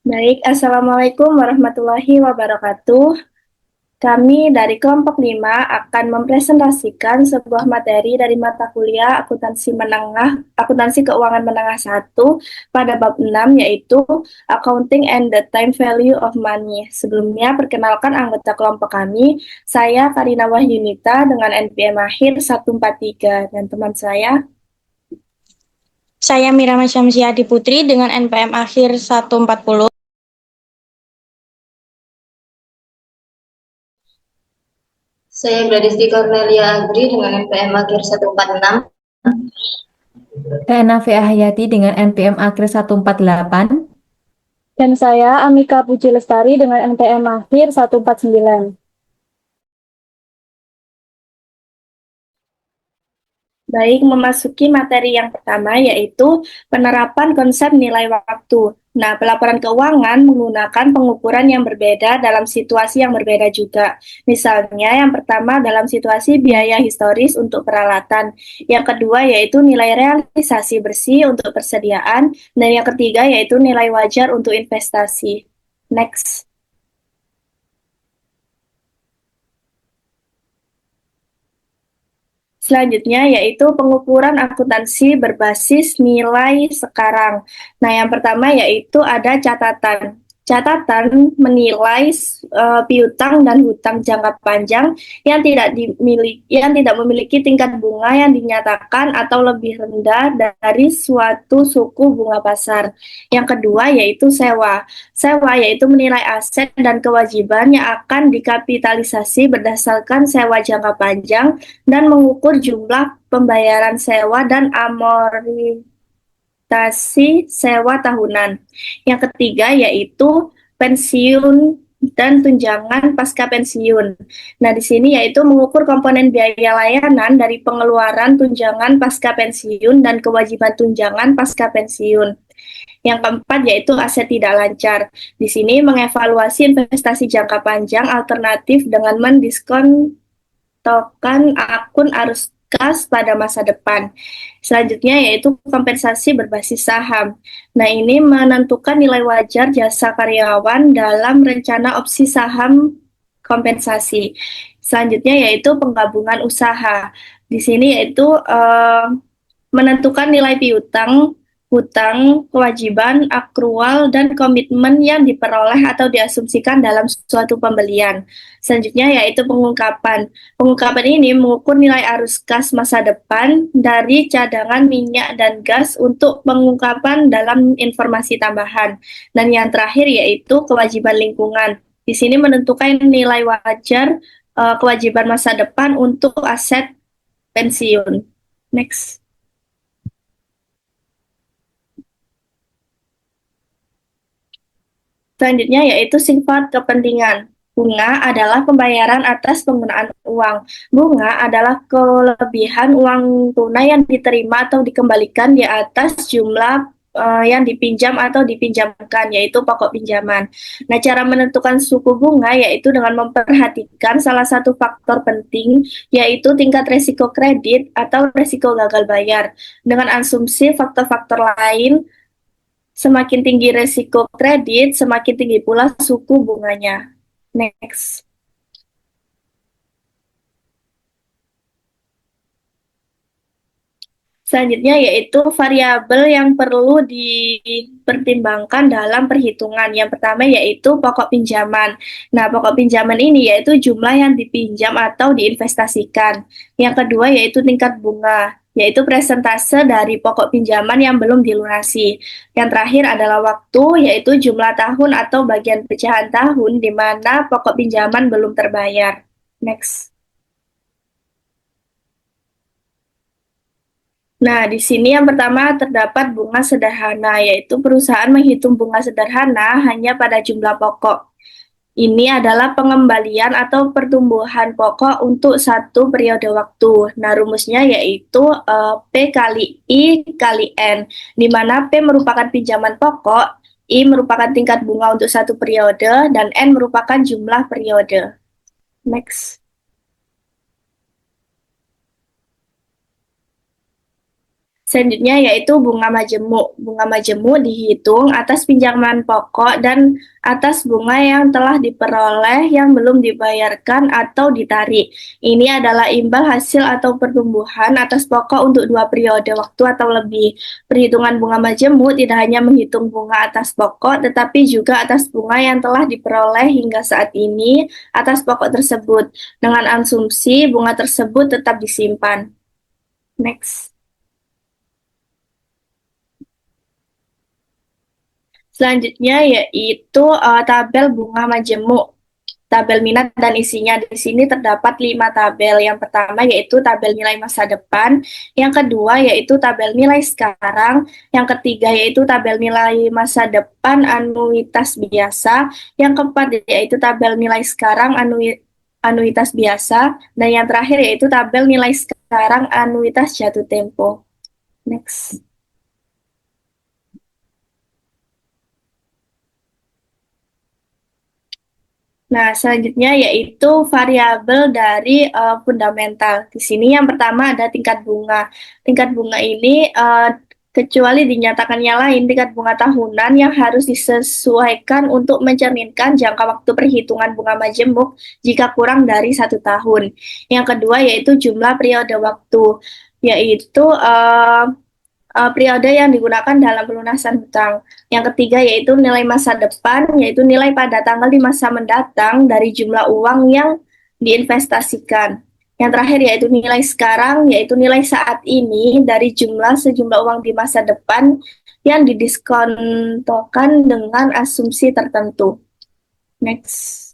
Baik, Assalamualaikum warahmatullahi wabarakatuh. Kami dari kelompok 5 akan mempresentasikan sebuah materi dari mata kuliah Akuntansi Keuangan Menengah 1 pada bab 6 yaitu Accounting and the Time Value of Money. Sebelumnya, perkenalkan anggota kelompok kami, saya Karina Wahyunita dengan NPM akhir 143 dan teman saya. Saya Mirama Syamsiati Putri dengan NPM akhir 140. Saya Gladisti Cornelia Agri dengan NPM akhir 146. Saya Nafia Hayati dengan NPM akhir 148. Dan saya Amika Puji Lestari dengan NPM akhir 149. Baik, memasuki materi yang pertama yaitu penerapan konsep nilai waktu. Nah, pelaporan keuangan menggunakan pengukuran yang berbeda dalam situasi yang berbeda juga. Misalnya, yang pertama dalam situasi biaya historis untuk peralatan. Yang kedua yaitu nilai realisasi bersih untuk persediaan. Dan yang ketiga yaitu nilai wajar untuk investasi. Next. Selanjutnya yaitu pengukuran akuntansi berbasis nilai sekarang. Nah, yang pertama yaitu ada catatan. Catatan menilai piutang dan hutang jangka panjang yang tidak memiliki tingkat bunga yang dinyatakan atau lebih rendah dari suatu suku bunga pasar. Yang kedua yaitu sewa. Sewa yaitu menilai aset dan kewajiban yang akan dikapitalisasi berdasarkan sewa jangka panjang dan mengukur jumlah pembayaran sewa dan amortisasi sewa tahunan. Yang ketiga yaitu pensiun dan tunjangan pasca pensiun. Nah, di sini yaitu mengukur komponen biaya layanan dari pengeluaran tunjangan pasca pensiun dan kewajiban tunjangan pasca pensiun. Yang keempat yaitu aset tidak lancar. Di sini mengevaluasi investasi jangka panjang alternatif dengan mendiskon token akun arus kas pada masa depan. Selanjutnya yaitu kompensasi berbasis saham. Nah, ini menentukan nilai wajar jasa karyawan dalam rencana opsi saham kompensasi. Selanjutnya yaitu penggabungan usaha. Di sini yaitu menentukan nilai piutang, hutang, kewajiban, akrual, dan komitmen yang diperoleh atau diasumsikan dalam suatu pembelian. Selanjutnya yaitu pengungkapan. Pengungkapan ini mengukur nilai arus kas masa depan dari cadangan minyak dan gas untuk pengungkapan dalam informasi tambahan. Dan yang terakhir yaitu kewajiban lingkungan. Di sini menentukan nilai wajar kewajiban masa depan untuk aset pensiun. Next. Selanjutnya yaitu sifat kepentingan. Bunga adalah pembayaran atas penggunaan uang. Bunga adalah kelebihan uang tunai yang diterima atau dikembalikan di atas jumlah yang dipinjam atau dipinjamkan, yaitu pokok pinjaman. Nah, cara menentukan suku bunga yaitu dengan memperhatikan salah satu faktor penting, yaitu tingkat resiko kredit atau resiko gagal bayar. Dengan asumsi faktor-faktor lain, semakin tinggi resiko kredit, semakin tinggi pula suku bunganya. Next. Selanjutnya yaitu variabel yang perlu dipertimbangkan dalam perhitungan. Yang pertama yaitu pokok pinjaman. Nah, pokok pinjaman ini yaitu jumlah yang dipinjam atau diinvestasikan. Yang kedua yaitu tingkat bunga, yaitu presentase dari pokok pinjaman yang belum dilunasi. Yang terakhir adalah waktu, yaitu jumlah tahun atau bagian pecahan tahun di mana pokok pinjaman belum terbayar. Next. Nah, di sini yang pertama terdapat bunga sederhana, yaitu perusahaan menghitung bunga sederhana hanya pada jumlah pokok. Ini adalah pengembalian atau pertumbuhan pokok untuk satu periode waktu. Nah, rumusnya yaitu P kali I kali N, di mana P merupakan pinjaman pokok, I merupakan tingkat bunga untuk satu periode, dan N merupakan jumlah periode. Next. Selanjutnya yaitu bunga majemuk. Bunga majemuk dihitung atas pinjaman pokok dan atas bunga yang telah diperoleh yang belum dibayarkan atau ditarik. Ini adalah imbal hasil atau pertumbuhan atas pokok untuk 2 periode waktu atau lebih. Perhitungan bunga majemuk tidak hanya menghitung bunga atas pokok, tetapi juga atas bunga yang telah diperoleh hingga saat ini atas pokok tersebut, dengan asumsi bunga tersebut tetap disimpan. Next. Selanjutnya yaitu tabel bunga majemuk, tabel minat dan isinya. Di sini terdapat 5 tabel. Yang pertama yaitu tabel nilai masa depan, yang kedua yaitu tabel nilai sekarang, yang ketiga yaitu tabel nilai masa depan anuitas biasa, yang keempat yaitu tabel nilai sekarang anuitas biasa, dan yang terakhir yaitu tabel nilai sekarang anuitas jatuh tempo. Next. Nah, selanjutnya yaitu variabel dari fundamental. Di sini yang pertama ada tingkat bunga. Tingkat bunga ini kecuali dinyatakannya lain, tingkat bunga tahunan yang harus disesuaikan untuk mencerminkan jangka waktu perhitungan bunga majemuk jika kurang dari 1 tahun. Yang kedua yaitu jumlah periode waktu, yaitu periode yang digunakan dalam pelunasan hutang. Yang ketiga yaitu nilai masa depan, yaitu nilai pada tanggal di masa mendatang dari jumlah uang yang diinvestasikan. Yang terakhir yaitu nilai sekarang, yaitu nilai saat ini dari sejumlah uang di masa depan yang didiskontokan dengan asumsi tertentu. Next.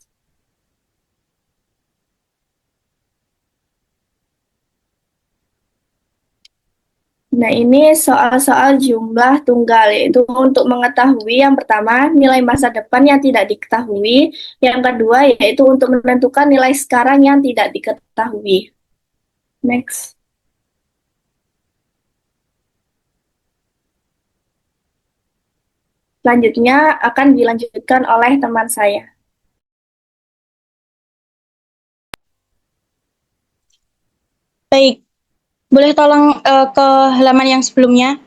Nah, ini soal-soal jumlah tunggal, yaitu untuk mengetahui yang pertama nilai masa depan yang tidak diketahui, yang kedua yaitu untuk menentukan nilai sekarang yang tidak diketahui. Next. Selanjutnya akan dilanjutkan oleh teman saya. Baik, boleh tolong ke halaman yang sebelumnya?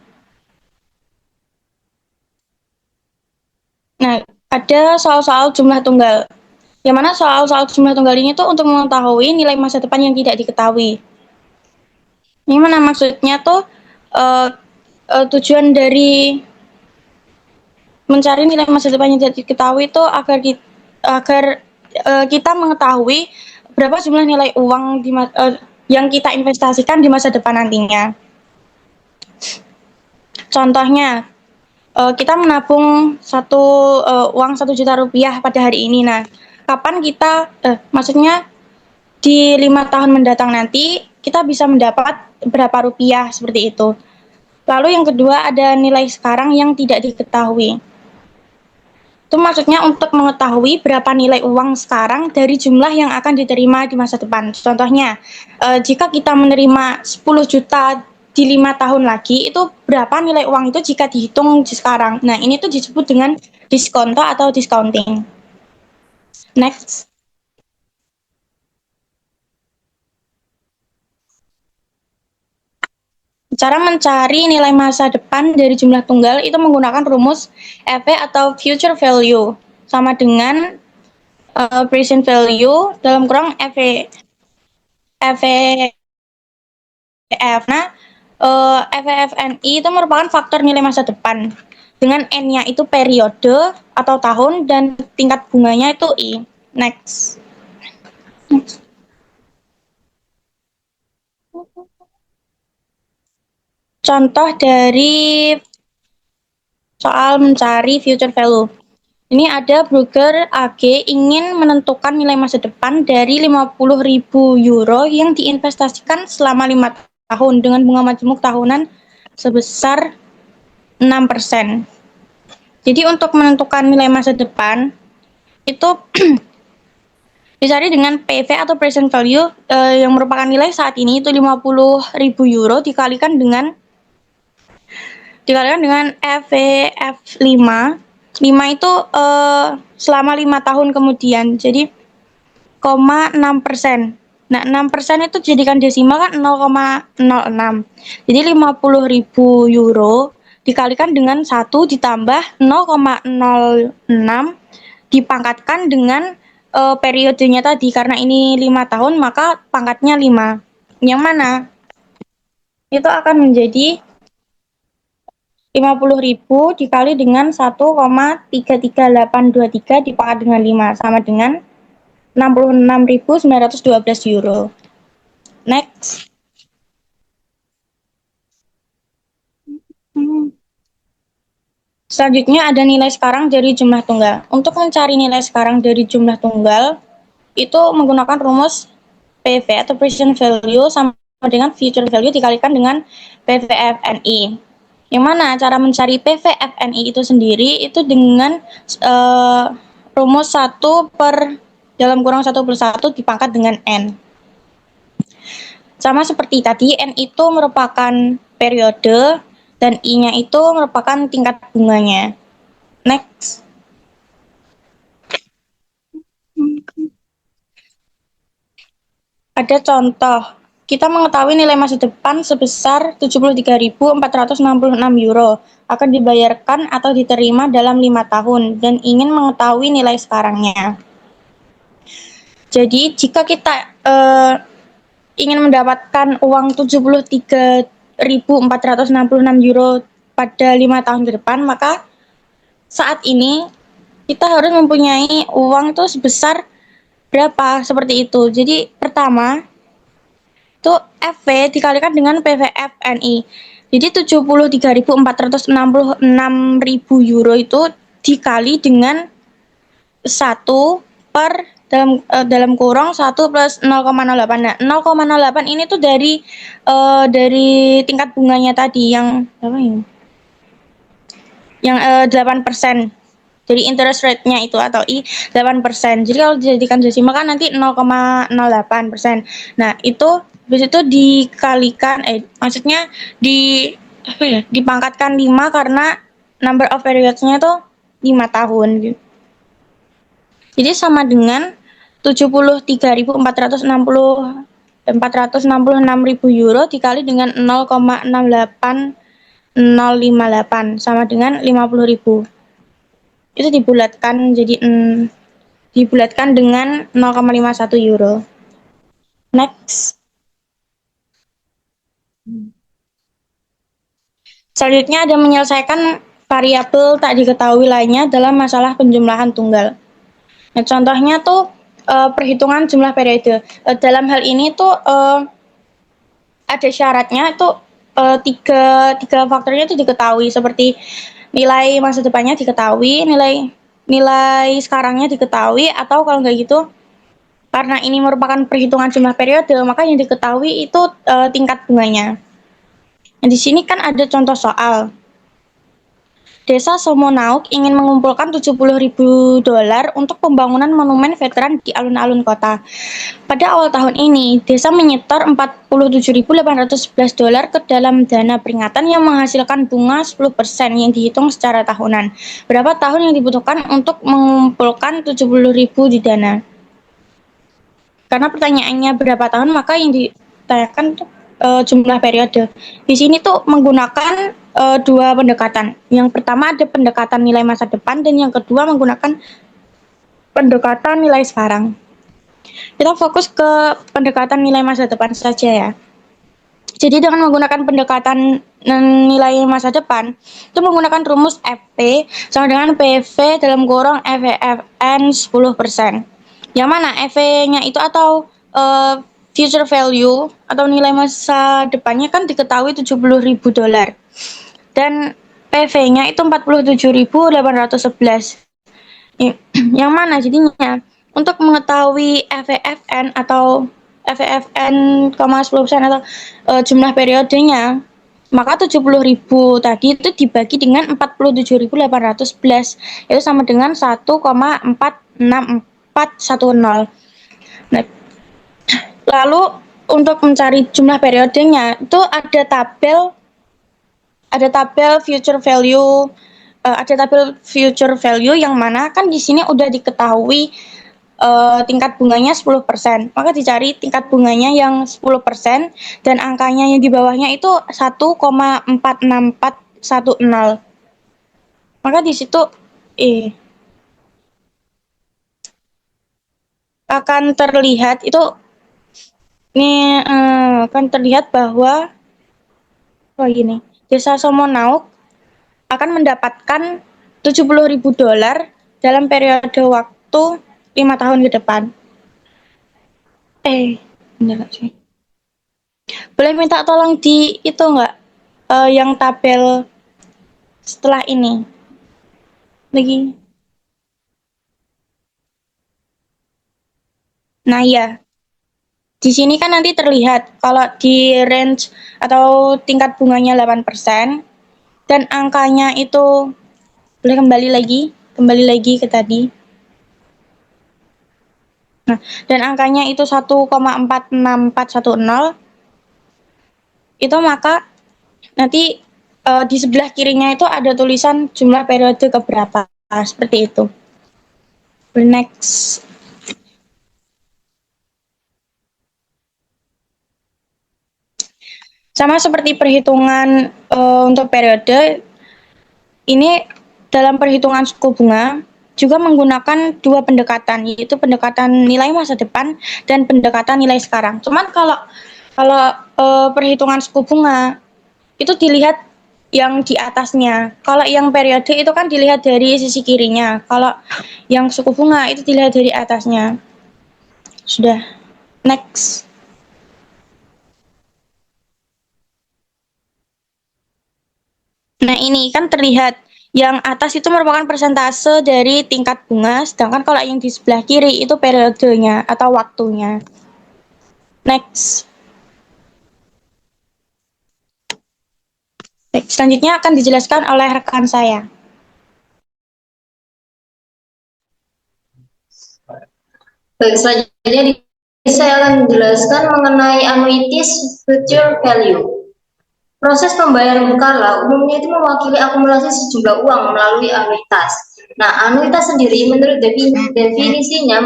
Nah, ada soal-soal jumlah tunggal. Yang mana soal-soal jumlah tunggal ini tuh untuk mengetahui nilai masa depan yang tidak diketahui. Ini mana maksudnya tuh tujuan dari mencari nilai masa depan yang tidak diketahui itu agar kita mengetahui berapa jumlah nilai uang yang kita investasikan di masa depan nantinya. Contohnya, kita menabung uang 1 juta rupiah pada hari ini. Nah, kapan kita, maksudnya di 5 tahun mendatang nanti kita bisa mendapat berapa rupiah seperti itu. Lalu yang kedua ada nilai sekarang yang tidak diketahui. Itu maksudnya untuk mengetahui berapa nilai uang sekarang dari jumlah yang akan diterima di masa depan. Contohnya, jika kita menerima 10 juta di 5 tahun lagi, itu berapa nilai uang itu jika dihitung di sekarang. Nah, ini tuh disebut dengan diskonto atau discounting. Next. Cara mencari nilai masa depan dari jumlah tunggal itu menggunakan rumus EV atau future value sama dengan present value dalam kurang EVF. Nah, EVFNI itu merupakan faktor nilai masa depan dengan N-nya itu periode atau tahun dan tingkat bunganya itu I. Next. Contoh dari soal mencari future value. Ini ada broker AG ingin menentukan nilai masa depan dari 50.000 euro yang diinvestasikan selama 5 tahun dengan bunga majemuk tahunan sebesar 6%. Jadi untuk menentukan nilai masa depan itu dicari dengan PV atau present value yang merupakan nilai saat ini itu 50.000 euro dikalikan dengan EVF5. 5 itu selama 5 tahun kemudian. Jadi, 6%. Nah, 6% itu jadikan desimal kan 0,06. Jadi 50.000 euro dikalikan dengan 1 ditambah 0,06 dipangkatkan dengan periodenya tadi. Karena ini 5 tahun, maka pangkatnya 5. Yang mana? Itu akan menjadi 50.000 dikali dengan 1,33823 dipangkat dengan 5 sama dengan 66.912 euro. Next. Selanjutnya ada nilai sekarang dari jumlah tunggal. Untuk mencari nilai sekarang dari jumlah tunggal, itu menggunakan rumus PV atau present value sama dengan future value dikalikan dengan PVFNI. Yang mana cara mencari PVFNI itu sendiri itu dengan rumus 1 per dalam kurang 1 per 1 dipangkat dengan N. Sama seperti tadi, N itu merupakan periode dan I-nya itu merupakan tingkat bunganya. Next. Ada contoh. Kita mengetahui nilai masa depan sebesar 73.466 euro akan dibayarkan atau diterima dalam 5 tahun dan ingin mengetahui nilai sekarangnya. Jadi, jika kita ingin mendapatkan uang 73.466 euro pada 5 tahun ke depan, maka saat ini kita harus mempunyai uang itu sebesar berapa? Seperti itu. Jadi pertama itu FV dikalikan dengan PVFNI. Jadi 73.466.000 euro itu dikali dengan 1 per dalam kurung 1 plus 0,08. Nah, 0,08 ini tuh dari tingkat bunganya tadi yang apa ini? Yang 8%. Jadi interest rate-nya itu atau I 8%. Jadi kalau dijadikan desimal kan nanti 0,08%. Nah, itu habis itu dikalikan maksudnya dipangkatkan 5 karena number of periods-nya tuh 5 tahun. Jadi sama dengan 73.466.000 euro dikali dengan 0,68058 sama dengan 50.000. Itu dibulatkan jadi dibulatkan dengan 0,51 euro. Next. Selanjutnya ada menyelesaikan variabel tak diketahui lainnya dalam masalah penjumlahan tunggal. Nah, contohnya tuh perhitungan jumlah periode. Dalam hal ini tuh ada syaratnya itu tiga faktornya itu diketahui seperti nilai masa depannya diketahui, nilai sekarangnya diketahui, atau kalau nggak gitu karena ini merupakan perhitungan jumlah periode maka yang diketahui itu tingkat bunganya. Nah, di sini kan ada contoh soal. Desa Somonauk ingin mengumpulkan $70.000 untuk pembangunan monumen veteran di alun-alun kota. Pada awal tahun ini, desa menyetor $47.811 ke dalam dana peringatan yang menghasilkan bunga 10% yang dihitung secara tahunan. Berapa tahun yang dibutuhkan untuk mengumpulkan 70.000 di dana? Karena pertanyaannya berapa tahun, maka yang ditanyakan tuh jumlah periode. Di sini tuh menggunakan dua pendekatan. Yang pertama ada pendekatan nilai masa depan dan yang kedua menggunakan pendekatan nilai sekarang. Kita fokus ke pendekatan nilai masa depan saja ya. Jadi dengan menggunakan pendekatan nilai masa depan, itu menggunakan rumus FP sama dengan PV dalam kurung FVFN 10%. Yang mana FV-nya itu atau future value atau nilai masa depannya kan diketahui $70.000 dan PV-nya itu 47.811. Yang mana jadinya untuk mengetahui FVFN atau FVFN, 10% atau jumlah periodenya, maka 70.000 tadi itu dibagi dengan 47.811 itu sama dengan 1,46410. Nah, lalu untuk mencari jumlah periodenya itu ada tabel future value, yang mana kan di sini udah diketahui tingkat bunganya 10%. Maka dicari tingkat bunganya yang 10% dan angkanya yang di bawahnya itu 1,46410. Maka di situ akan terlihat itu akan terlihat bahwa gini, Desa Somonauk akan mendapatkan $70.000 dalam periode waktu 5 tahun ke depan. Bener gak sih? Boleh minta tolong di itu nggak yang tabel setelah ini lagi. Nah ya, di sini kan nanti terlihat kalau di range atau tingkat bunganya 8% dan angkanya itu boleh kembali lagi ke tadi. Nah, dan angkanya itu 1,46410. Itu maka nanti di sebelah kirinya itu ada tulisan jumlah periode keberapa, seperti itu. Next. Sama seperti perhitungan untuk periode, ini dalam perhitungan suku bunga juga menggunakan dua pendekatan, yaitu pendekatan nilai masa depan dan pendekatan nilai sekarang. Cuman kalau perhitungan suku bunga itu dilihat yang di atasnya. Kalau yang periode itu kan dilihat dari sisi kirinya. Kalau yang suku bunga itu dilihat dari atasnya. Sudah. Next. Nah, ini kan terlihat yang atas itu merupakan persentase dari tingkat bunga, sedangkan kalau yang di sebelah kiri itu periodenya atau waktunya. Next. Baik, selanjutnya akan dijelaskan oleh rekan saya. Baik, selanjutnya saya akan menjelaskan mengenai annuities future value. Proses pembayaran berkala umumnya itu mewakili akumulasi sejumlah uang melalui anuitas. Nah, anuitas sendiri menurut definisinya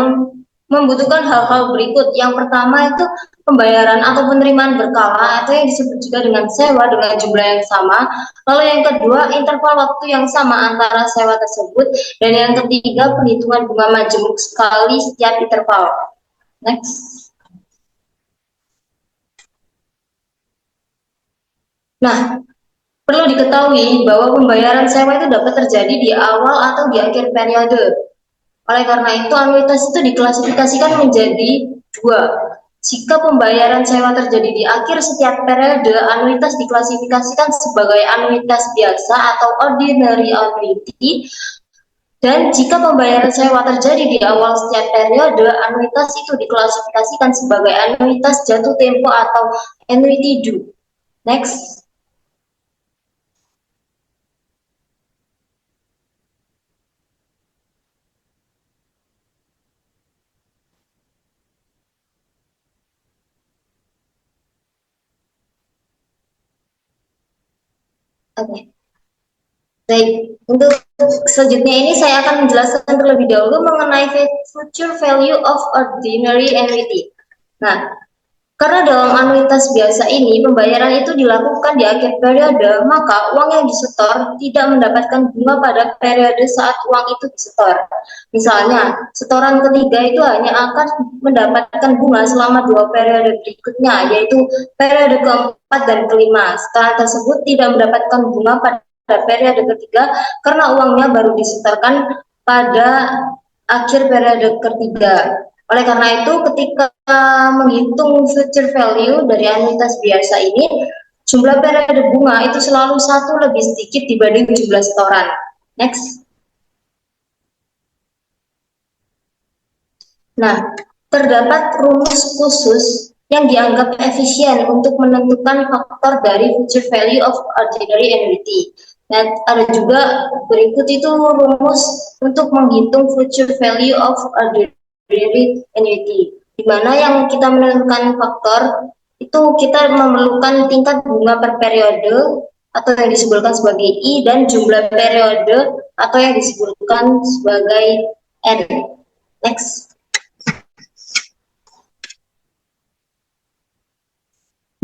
membutuhkan hal-hal berikut. Yang pertama itu pembayaran atau penerimaan berkala atau yang disebut juga dengan sewa dengan jumlah yang sama. Lalu yang kedua, interval waktu yang sama antara sewa tersebut. Dan yang ketiga, perhitungan bunga majemuk sekali setiap interval. Next. Nah, perlu diketahui bahwa pembayaran sewa itu dapat terjadi di awal atau di akhir periode. Oleh karena itu, anuitas itu diklasifikasikan menjadi dua. Jika pembayaran sewa terjadi di akhir setiap periode, anuitas diklasifikasikan sebagai anuitas biasa atau ordinary annuity. Dan jika pembayaran sewa terjadi di awal setiap periode, anuitas itu diklasifikasikan sebagai anuitas jatuh tempo atau annuity due. Next. Oke. Baik, untuk selanjutnya ini saya akan menjelaskan terlebih dahulu mengenai future value of ordinary annuity. Nah, karena dalam anuitas biasa ini pembayaran itu dilakukan di akhir periode, maka uang yang disetor tidak mendapatkan bunga pada periode saat uang itu disetor. Misalnya, setoran ketiga itu hanya akan mendapatkan bunga selama 2 periode berikutnya, yaitu periode keempat dan kelima. Setoran tersebut tidak mendapatkan bunga pada periode ketiga karena uangnya baru disetorkan pada akhir periode ketiga. Oleh karena itu, ketika menghitung future value dari anuitas biasa ini, jumlah periode bunga itu selalu 1 lebih sedikit dibanding jumlah setoran. Next. Nah, terdapat rumus khusus yang dianggap efisien untuk menentukan faktor dari future value of ordinary annuity. Nah, ada juga berikut itu rumus untuk menghitung future value of ordinary annuity, di mana yang kita menentukan faktor itu kita memerlukan tingkat bunga per periode atau yang disebutkan sebagai I dan jumlah periode atau yang disebutkan sebagai N. Next.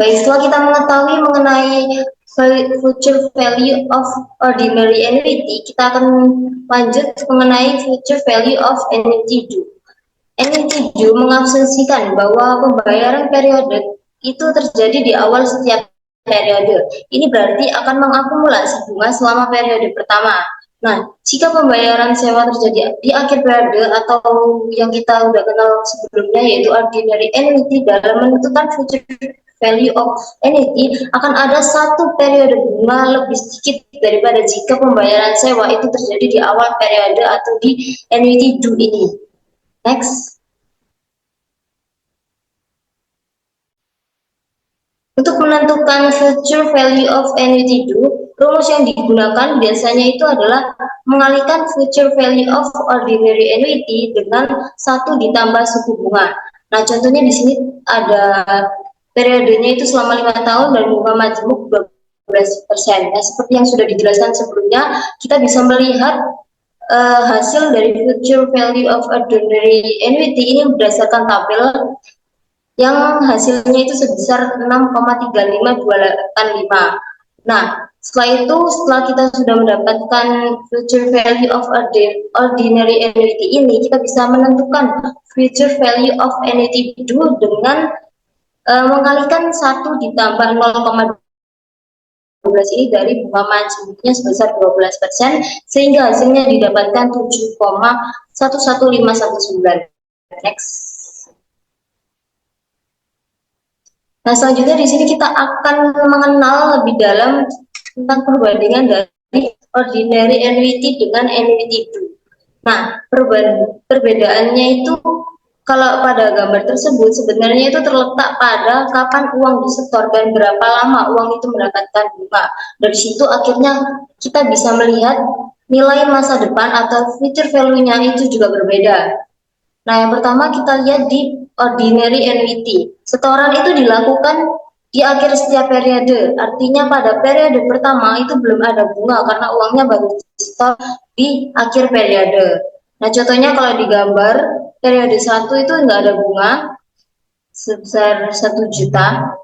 Baik, setelah kita mengetahui mengenai future value of ordinary annuity, kita akan lanjut mengenai future value of annuity due. Annuity due mengasumsikan bahwa pembayaran periode itu terjadi di awal setiap periode. Ini berarti akan mengakumulasi bunga selama periode pertama. Nah, jika pembayaran sewa terjadi di akhir periode atau yang kita udah kenal sebelumnya yaitu ordinary annuity, dalam menentukan future value of annuity akan ada satu periode bunga lebih sedikit daripada jika pembayaran sewa itu terjadi di awal periode atau di annuity due ini. Next. Untuk menentukan future value of annuity due, rumus yang digunakan biasanya itu adalah mengalihkan future value of ordinary annuity dengan 1 ditambah suku bunga. Nah, contohnya di sini ada periodenya itu selama 5 tahun dan bunga majemuk 12%. Nah, seperti yang sudah dijelaskan sebelumnya, kita bisa melihat hasil dari future value of ordinary annuity ini berdasarkan tabel yang hasilnya itu sebesar 6,35285. Nah, setelah kita sudah mendapatkan future value of ordinary annuity ini, kita bisa menentukan future value of annuity due dengan mengalihkan 1 ditambah 0,12 ini dari bunga majemuknya sebesar 12%, sehingga hasilnya didapatkan 7,11519. Next. Nah, selanjutnya di sini kita akan mengenal lebih dalam tentang perbandingan dari ordinary annuity dengan annuity due. Nah, perbedaannya itu kalau pada gambar tersebut sebenarnya itu terletak pada kapan uang disetor dan berapa lama uang itu mendapatkan bunga. Dari situ akhirnya kita bisa melihat nilai masa depan atau future value-nya itu juga berbeda. Nah, yang pertama kita lihat di ordinary annuity. Setoran itu dilakukan di akhir setiap periode. Artinya pada periode pertama itu belum ada bunga karena uangnya baru disetor di akhir periode. Nah, contohnya kalau di gambar periode 1 itu enggak ada bunga sebesar 1 juta.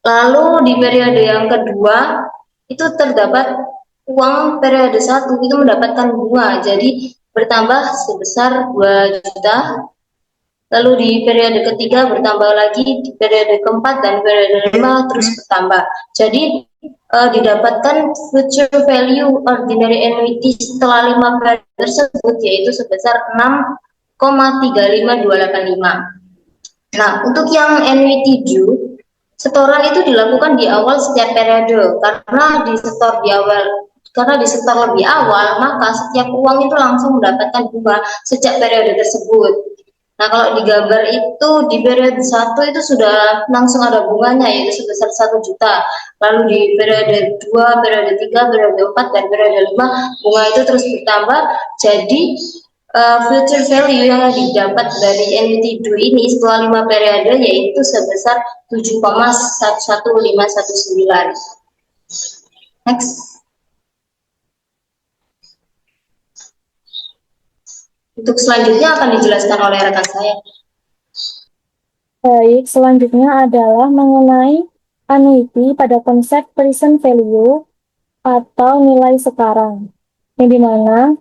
Lalu di periode yang kedua itu terdapat uang periode 1 itu mendapatkan bunga. Jadi bertambah sebesar 2 juta. Lalu di periode ketiga bertambah lagi, di periode keempat dan periode 5 terus bertambah. Jadi didapatkan future value ordinary annuity setelah 5 periode tersebut yaitu sebesar 6,35285. Nah, untuk yang annuity due, setoran itu dilakukan di awal setiap periode karena disetor lebih awal, maka setiap uang itu langsung mendapatkan bunga sejak periode tersebut. Nah, kalau di gambar itu di periode 1 itu sudah langsung ada bunganya yaitu sebesar 1 juta. Lalu di periode 2, periode 3, periode 4 dan periode 5 bunga itu terus bertambah. Jadi future value yang didapat dari annuity due ini setelah 5 periode yaitu sebesar 7,11519. Next. Untuk selanjutnya akan dijelaskan oleh rekan saya. Baik, selanjutnya adalah mengenai annuity pada konsep present value atau nilai sekarang. Yang dimana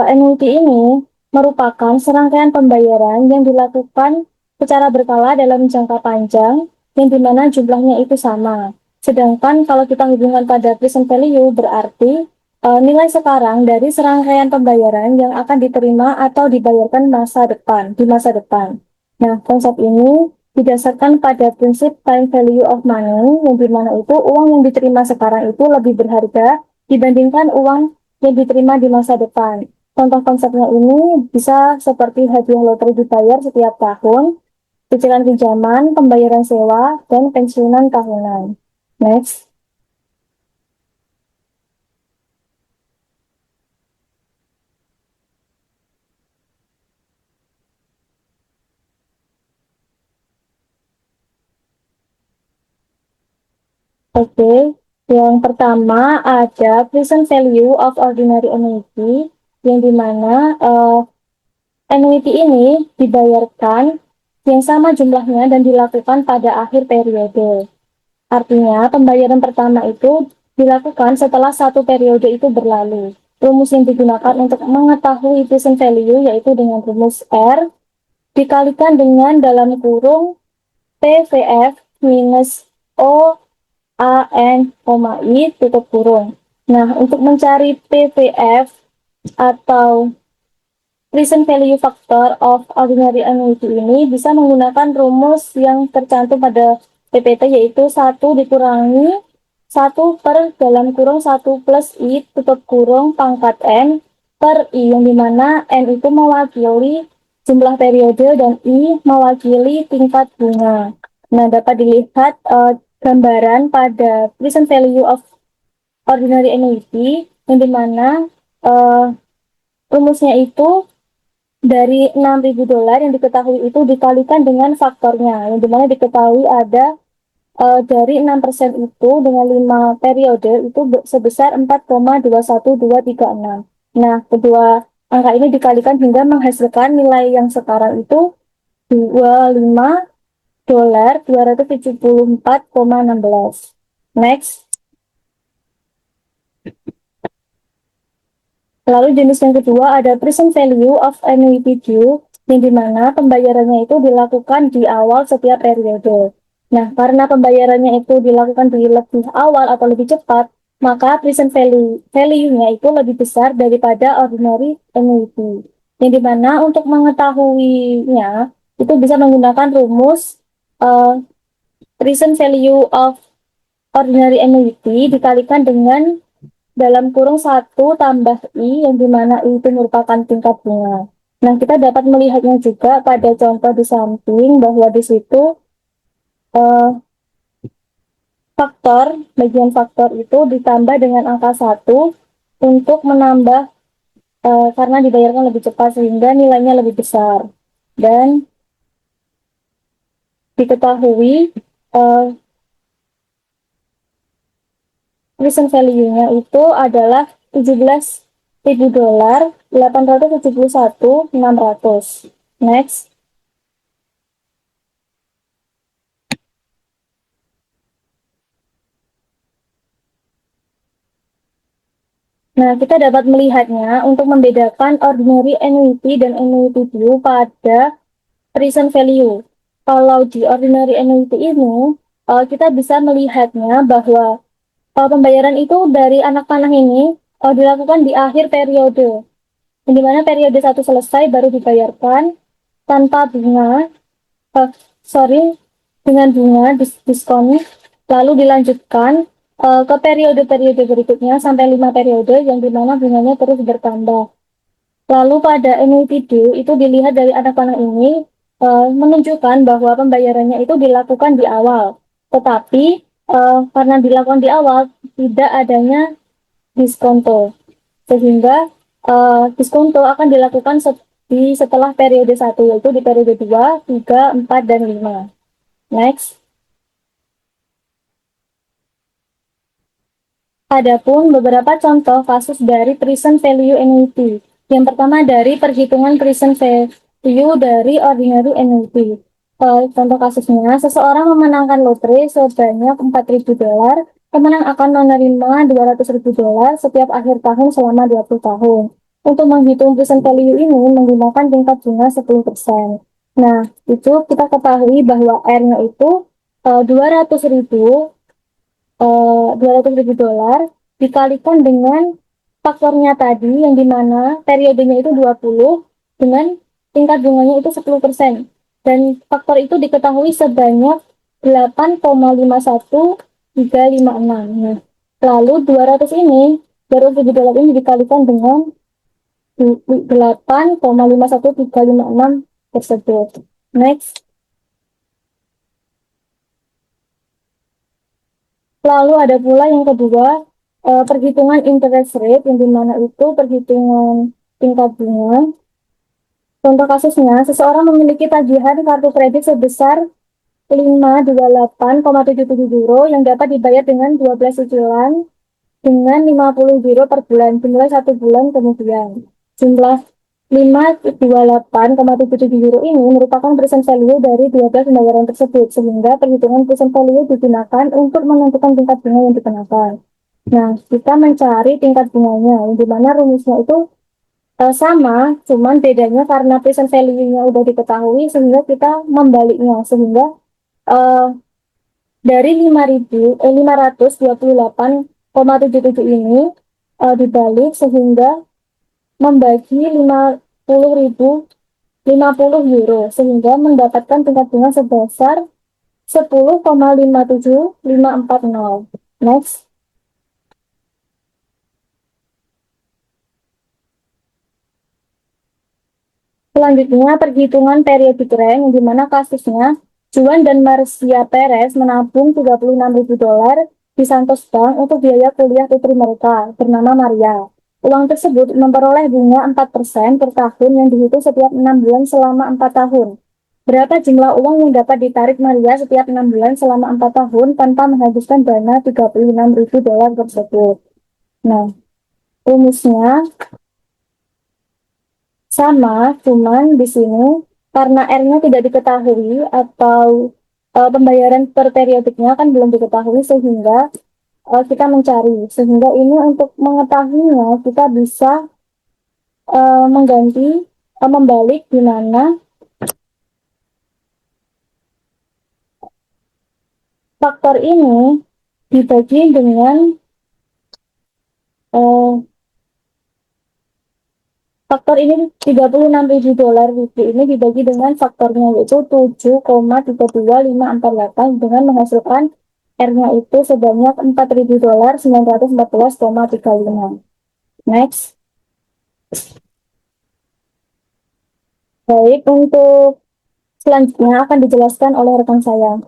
annuity ini merupakan serangkaian pembayaran yang dilakukan secara berkala dalam jangka panjang, yang dimana jumlahnya itu sama. Sedangkan kalau kita hubungkan pada present value berarti nilai sekarang dari serangkaian pembayaran yang akan diterima atau dibayarkan di masa depan. Nah, konsep ini didasarkan pada prinsip time value of money, yang dimana itu uang yang diterima sekarang itu lebih berharga dibandingkan uang yang diterima di masa depan. Contoh konsepnya ini bisa seperti hadiah lotre dibayar setiap tahun, cicilan pinjaman, pembayaran sewa, dan pensiunan tahunan. Next. Oke, yang pertama ada present value of ordinary annuity, yang dimana annuity ini dibayarkan yang sama jumlahnya dan dilakukan pada akhir periode. Artinya, pembayaran pertama itu dilakukan setelah satu periode itu berlalu. Rumus yang digunakan untuk mengetahui present value yaitu dengan rumus R dikalikan dengan dalam kurung PVF minus O A N, I tutup kurung. Nah, untuk mencari PVF atau present value factor of ordinary annuity ini bisa menggunakan rumus yang tercantum pada PPT yaitu 1 dikurangi 1 per dalam kurung 1 plus I tutup kurung pangkat N per I, yang dimana N itu mewakili jumlah periode dan I mewakili tingkat bunga. Nah, dapat dilihat gambaran pada present value of ordinary annuity yang dimana rumusnya itu dari $6.000 yang diketahui itu dikalikan dengan faktornya, yang dimana diketahui ada dari 6% itu dengan 5 periode itu sebesar 4,21236. Nah, kedua angka ini dikalikan hingga menghasilkan nilai yang sekarang itu $25,274,16. Next. Lalu jenis yang kedua ada present value of annuity due, yang dimana pembayarannya itu dilakukan di awal setiap periode. Nah, karena pembayarannya itu dilakukan di lebih awal atau lebih cepat, maka present value-nya itu lebih besar daripada ordinary annuity. Yang dimana untuk mengetahuinya itu bisa menggunakan rumus present value of ordinary annuity dikalikan dengan dalam kurung 1 tambah I, yang dimana I itu merupakan tingkat bunga. Nah, kita dapat melihatnya juga pada contoh di samping bahwa di situ bagian faktor itu ditambah dengan angka 1 untuk menambah karena dibayarkan lebih cepat sehingga nilainya lebih besar. Dan diketahui present value-nya itu adalah $17.000, 871.600. Next. Nah, kita dapat melihatnya untuk membedakan ordinary annuity dan annuity due pada present value. Kalau di ordinary annuity ini, kita bisa melihatnya bahwa pembayaran itu dari anak panah ini dilakukan di akhir periode, di mana periode 1 selesai baru dibayarkan tanpa bunga, dengan bunga diskon, lalu dilanjutkan ke periode-periode berikutnya sampai 5 periode yang dimana bunganya terus bertambah. Lalu pada annuity due itu dilihat dari anak panah ini menunjukkan bahwa pembayarannya itu dilakukan di awal, tetapi karena dilakukan di awal tidak adanya diskonto, sehingga diskonto akan dilakukan setelah periode 1, yaitu di periode 2, 3, 4, dan 5. Next. Adapun beberapa contoh kasus dari present value annuity. Yang pertama dari perhitungan present value dari ordinary annuity. Contoh kasusnya, seseorang memenangkan lotre sebanyak $4.000, pemenang akan menerima $200.000 setiap akhir tahun selama 20 tahun. Untuk menghitung present value ini menggunakan tingkat bunga 10%. Nah, itu kita ketahui bahwa R-nya itu $200.000 dikalikan dengan faktornya tadi, yang dimana periodenya itu 20 dengan tingkat bunganya itu 10%. Dan faktor itu diketahui sebanyak 8,51356. Nah, lalu $200 ini dikalikan dengan 8,51356 tersebut. Next. Lalu ada pula yang kedua, perhitungan interest rate, yang dimana itu perhitungan tingkat bunga. Contoh kasusnya, seseorang memiliki tagihan kartu kredit sebesar 528,77 euro yang dapat dibayar dengan 12 cicilan dengan 50 euro per bulan, dimulai 1 bulan kemudian. Jumlah 528,77 euro ini merupakan present value dari 12 pembayaran tersebut, sehingga perhitungan present value digunakan untuk menentukan tingkat bunga yang dikenakan. Nah, kita mencari tingkat bunganya, di mana rumusnya itu sama, cuman bedanya karena present value-nya udah diketahui, sehingga kita membaliknya, sehingga dari 528,77 ini dibalik sehingga membagi 50 euro, sehingga mendapatkan tingkat bunga sebesar 10,57540. Next. Selanjutnya, perhitungan periodic rank, di mana kasusnya Juan dan Marcia Perez menabung $36.000 di Santos Bank untuk biaya kuliah putri mereka, bernama Maria. Uang tersebut memperoleh bunga 4% per tahun yang dihitung setiap 6 bulan selama 4 tahun. Berapa jumlah uang yang dapat ditarik Maria setiap 6 bulan selama 4 tahun tanpa menghabiskan dana $36.000 tersebut? Nah, rumusnya sama, cuman di sini karena R-nya tidak diketahui atau pembayaran per periodiknya kan belum diketahui, sehingga kita mencari. Sehingga ini untuk mengetahuinya kita bisa mengganti membalik, di mana faktor ini dibagi dengan faktor ini $36.000 ini dibagi dengan faktornya, yaitu 7,32548, dengan menghasilkan R-nya itu sebanyak $4.914,35. Next. Baik, untuk selanjutnya akan dijelaskan oleh rekan saya.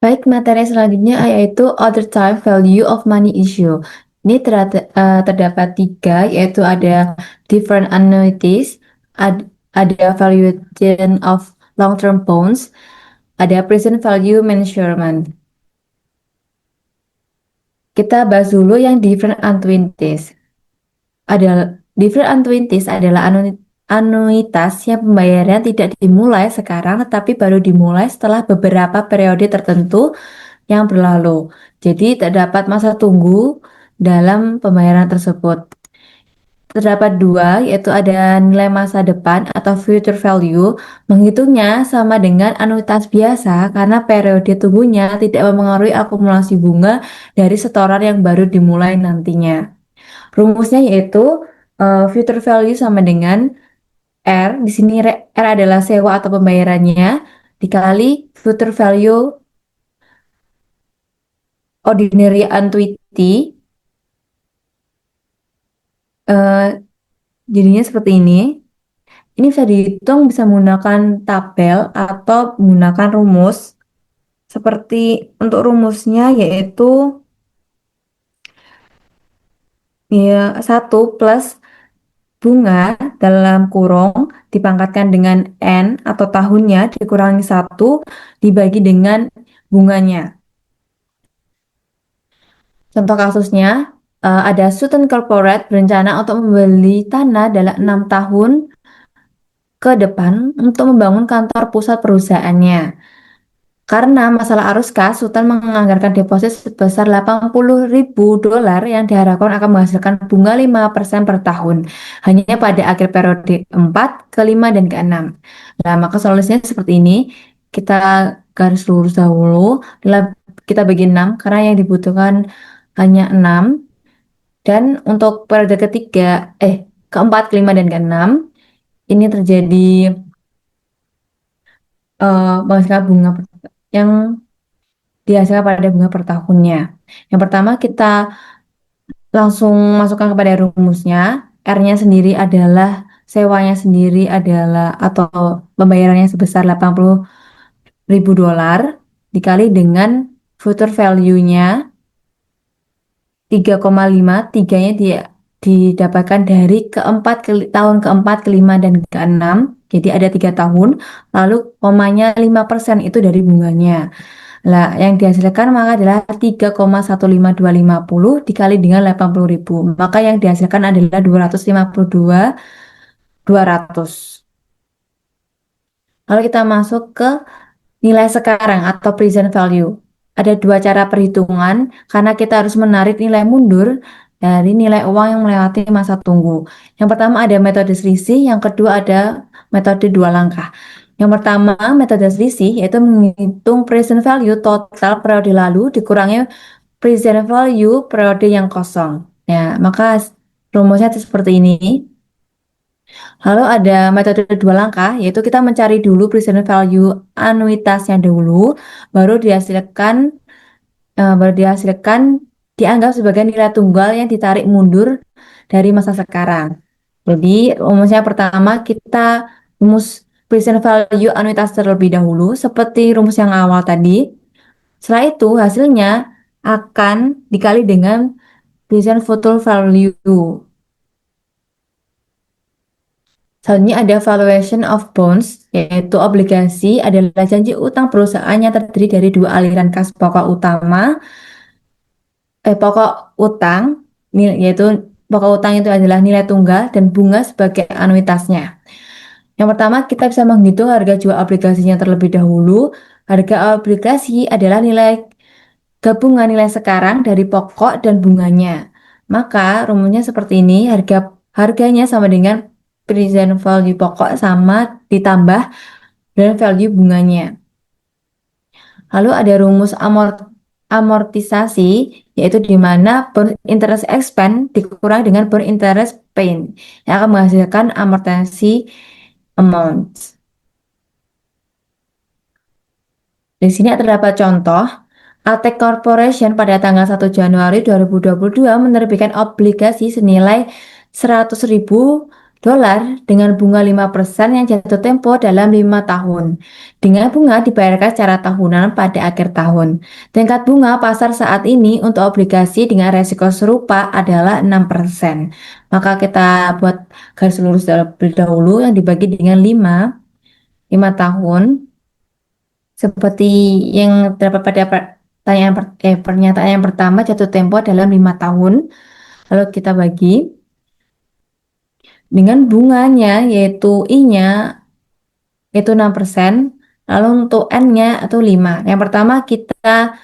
Baik, materi selanjutnya yaitu other time value of money issue. Ini terdapat 3, yaitu ada different annuities, ada valuation of long-term bonds, ada present value measurement. Kita bahas dulu yang different annuities. Different annuities adalah anuitas yang pembayaran tidak dimulai sekarang, tetapi baru dimulai setelah beberapa periode tertentu yang berlalu. Jadi terdapat masa tunggu dalam pembayaran tersebut. Terdapat 2, yaitu ada nilai masa depan atau future value. Menghitungnya sama dengan anuitas biasa karena periode tunggunya tidak mempengaruhi akumulasi bunga dari setoran yang baru dimulai nantinya. Rumusnya yaitu future value sama dengan R. Di sini R adalah sewa atau pembayarannya dikali future value ordinary annuity. Jadinya seperti ini. Ini bisa dihitung bisa menggunakan tabel atau menggunakan rumus. Seperti untuk rumusnya yaitu ya 1 plus bunga dalam kurung dipangkatkan dengan N atau tahunnya dikurangi 1 dibagi dengan bunganya. Contoh kasusnya, ada Sutton Corporate berencana untuk membeli tanah dalam 6 tahun ke depan untuk membangun kantor pusat perusahaannya. Karena masalah arus kas, Sultan menganggarkan deposit sebesar $80.000 yang diharapkan akan menghasilkan bunga 5% per tahun. Hanya pada akhir periode 4, ke-5, dan ke-6. Nah, maka solusinya seperti ini. Kita garis lurus dahulu. Kita bagi 6 karena yang dibutuhkan hanya 6. Dan untuk periode ketiga, ke-4, ke-5, dan ke-6, ini terjadi menghasilkan bunga yang dihasilkan pada bunga per tahunnya. Yang pertama kita langsung masukkan kepada rumusnya. R-nya sendiri adalah sewanya sendiri adalah atau pembayarannya sebesar $80.000 dikali dengan future value-nya 3,5. 3-nya didapatkan dari tahun keempat, kelima, dan ke-6. Jadi ada 3 tahun, lalu komanya 5% itu dari bunganya. Lah, yang dihasilkan maka adalah 3,15250 dikali dengan 80.000. Maka yang dihasilkan adalah 252.200. Lalu kita masuk ke nilai sekarang atau present value. Ada dua cara perhitungan karena kita harus menarik nilai mundur dari nilai uang yang melewati masa tunggu. Yang pertama ada metode selisih, yang kedua ada metode dua langkah. Yang pertama metode selisih yaitu menghitung present value total periode lalu dikurangi present value periode yang kosong. Ya, maka rumusnya seperti ini. Lalu ada metode dua langkah, yaitu kita mencari dulu present value anuitasnya dulu, baru dihasilkan dianggap sebagai nilai tunggal yang ditarik mundur dari masa sekarang. Jadi rumusnya pertama kita rumus present value anuitas terlebih dahulu, seperti rumus yang awal tadi. Setelah itu hasilnya akan dikali dengan present future value. Selanjutnya ada valuation of bonds, yaitu obligasi adalah janji utang perusahaan yang terdiri dari dua aliran kas pokok utang, yaitu pokok utang itu adalah nilai tunggal dan bunga sebagai anuitasnya. Yang pertama kita bisa menghitung harga jual obligasinya terlebih dahulu. Harga obligasi adalah nilai gabungan nilai sekarang dari pokok dan bunganya. Maka rumusnya seperti ini, harganya sama dengan present value pokok sama ditambah dan value bunganya. Lalu ada rumus amortisasi, yaitu di mana bond interest expense dikurang dengan bond interest paid yang akan menghasilkan amortisasi amount. Di sini terdapat contoh. Altek Corporation pada tanggal 1 Januari 2022 menerbitkan obligasi senilai $100.000 dengan bunga 5% yang jatuh tempo dalam 5 tahun. Dengan bunga dibayarkan secara tahunan pada akhir tahun. Tingkat bunga pasar saat ini untuk obligasi dengan resiko serupa adalah 6%. Maka kita buat garis lurus terlebih dahulu yang dibagi dengan 5 tahun. Seperti yang terdapat pada pernyataan yang pertama, jatuh tempo dalam 5 tahun. Lalu kita bagi dengan bunganya, yaitu I-nya yaitu 6%, lalu untuk N-nya itu 5. Yang pertama kita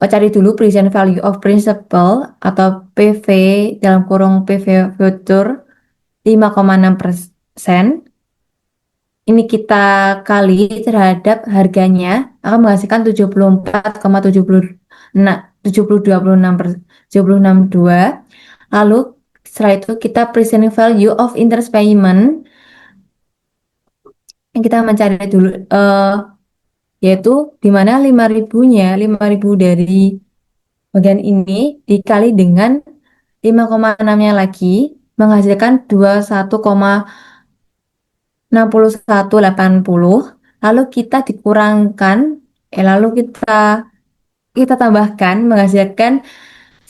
cari dulu present value of principal atau PV dalam kurung PV future 5,6%. Ini kita kali terhadap harganya akan menghasilkan 74,72. Lalu setelah itu kita present value of interest payment yang kita mencari dulu yaitu di mana 5.000 dari bagian ini dikali dengan 5,6-nya lagi menghasilkan 21,6180. Lalu kita dikurangkan lalu kita tambahkan menghasilkan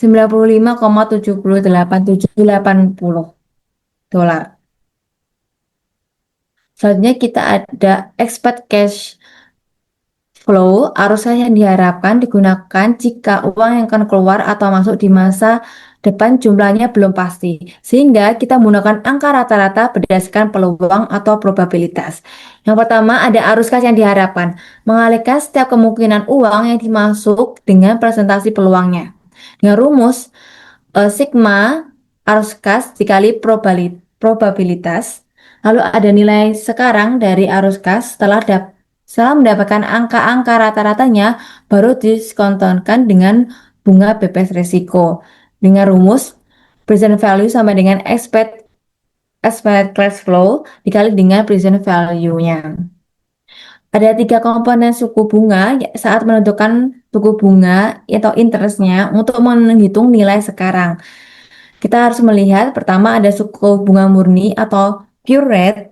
$95,787780. Selanjutnya kita ada expect cash flow, arus kas yang diharapkan digunakan jika uang yang akan keluar atau masuk di masa depan jumlahnya belum pasti. Sehingga kita menggunakan angka rata-rata berdasarkan peluang atau probabilitas. Yang pertama ada arus kas yang diharapkan, mengalihkan setiap kemungkinan uang yang dimasuk dengan presentasi peluangnya. Dengan rumus sigma arus kas dikali probabilitas. Lalu ada nilai sekarang dari arus kas setelah mendapatkan angka-angka rata-ratanya baru diskontonkan dengan bunga bebas risiko. Dengan rumus present value sama dengan expect cash flow dikali dengan present value-nya. Ada 3 komponen suku bunga saat menentukan suku bunga atau interestnya untuk menghitung nilai sekarang. Kita harus melihat pertama ada suku bunga murni atau pure rate.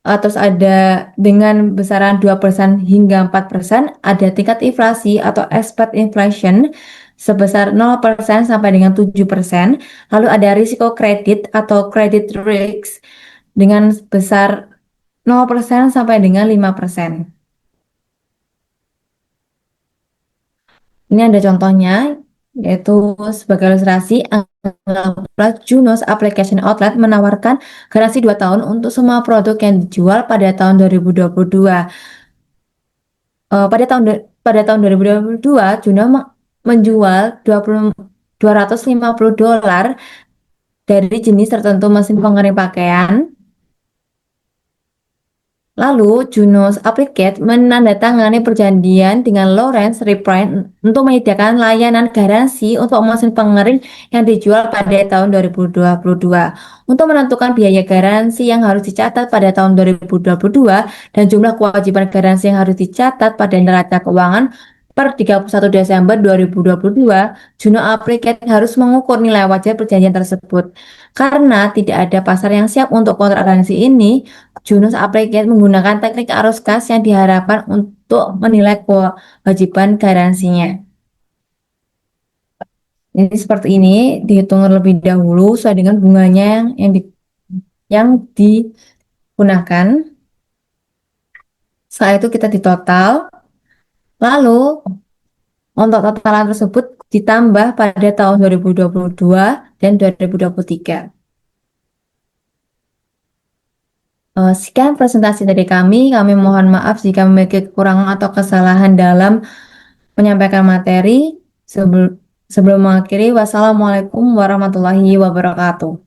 Terus ada dengan besaran 2% hingga 4%, ada tingkat inflasi atau expected inflation sebesar 0% sampai dengan 7%. Lalu ada risiko kredit atau credit risk dengan besar 0% sampai dengan 5%. Ini ada contohnya, yaitu sebagai ilustrasi, anggaplah Junos Application Outlet menawarkan garansi 2 tahun untuk semua produk yang dijual pada tahun 2022. Pada tahun 2022, Juno menjual 250 dolar dari jenis tertentu mesin pengering pakaian. Lalu, Junos Applicate menandatangani perjanjian dengan Lawrence Reprint untuk menyediakan layanan garansi untuk mesin pengering yang dijual pada tahun 2022. Untuk menentukan biaya garansi yang harus dicatat pada tahun 2022 dan jumlah kewajiban garansi yang harus dicatat pada neraca keuangan per 31 Desember 2022, Juno Applicate harus mengukur nilai wajar perjanjian tersebut. Karena tidak ada pasar yang siap untuk kontrak garansi ini, Junos Applicate menggunakan teknik arus kas yang diharapkan untuk menilai kewajiban garansinya. Jadi seperti ini, dihitung terlebih dahulu sesuai dengan bunganya yang digunakan. Setelah itu kita ditotal. Lalu untuk totalan tersebut ditambah pada tahun 2022 dan 2023. Sekian presentasi dari kami. Kami mohon maaf jika memiliki kekurangan atau kesalahan dalam menyampaikan materi. Sebelum mengakhiri, wassalamualaikum warahmatullahi wabarakatuh.